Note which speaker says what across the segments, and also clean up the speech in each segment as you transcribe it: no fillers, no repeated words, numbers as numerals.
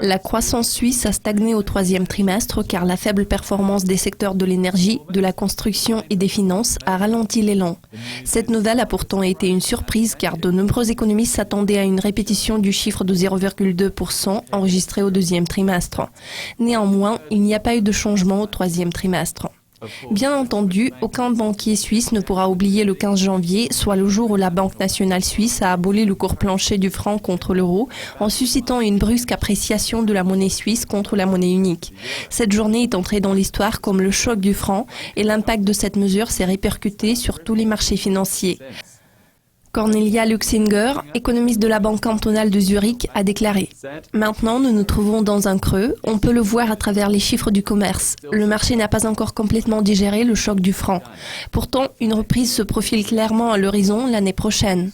Speaker 1: La croissance suisse a stagné au troisième trimestre car la faible performance des secteurs de l'énergie, de la construction et des finances a ralenti l'élan. Cette nouvelle a pourtant été une surprise car de nombreux économistes s'attendaient à une répétition du chiffre de 0,2% enregistré au deuxième trimestre. Néanmoins, il n'y a pas eu de changement au troisième trimestre. Bien entendu, aucun banquier suisse ne pourra oublier le 15 janvier, soit le jour où la Banque nationale suisse a aboli le cours plancher du franc contre l'euro, en suscitant une brusque appréciation de la monnaie suisse contre la monnaie unique. Cette journée est entrée dans l'histoire comme le choc du franc et l'impact de cette mesure s'est répercuté sur tous les marchés financiers. Cornelia Luxinger, économiste de la Banque cantonale de Zurich, a déclaré « Maintenant, nous nous trouvons dans un creux. On peut le voir à travers les chiffres du commerce. Le marché n'a pas encore complètement digéré le choc du franc. Pourtant, une reprise se profile clairement à l'horizon l'année prochaine.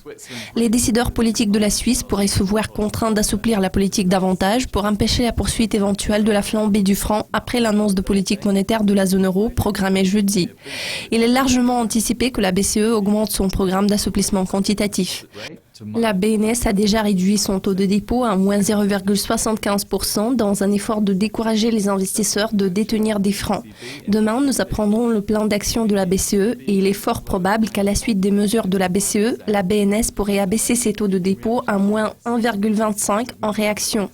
Speaker 1: Les décideurs politiques de la Suisse pourraient se voir contraints d'assouplir la politique davantage pour empêcher la poursuite éventuelle de la flambée du franc après l'annonce de politique monétaire de la zone euro programmée jeudi. Il est largement anticipé que la BCE augmente son programme d'assouplissement quantitatif. La BNS a déjà réduit son taux de dépôt à moins 0,75% dans un effort de décourager les investisseurs de détenir des francs. Demain, nous apprendrons le plan d'action de la BCE et il est fort probable qu'à la suite des mesures de la BCE, la BNS pourrait abaisser ses taux de dépôt à moins 1,25 en réaction.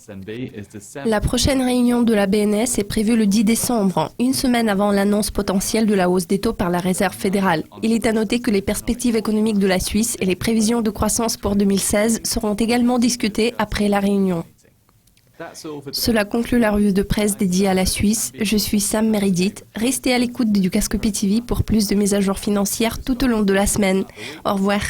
Speaker 1: La prochaine réunion de la BNS est prévue le 10 décembre, une semaine avant l'annonce potentielle de la hausse des taux par la Réserve fédérale. Il est à noter que les perspectives économiques de la Suisse et les prévisions de croissance pour 2016 seront également discutées après la réunion. Cela conclut la revue de presse dédiée à la Suisse. Je suis Sam Meredith. Restez à l'écoute du Cascopi TV pour plus de mises à jour financières tout au long de la semaine. Au revoir.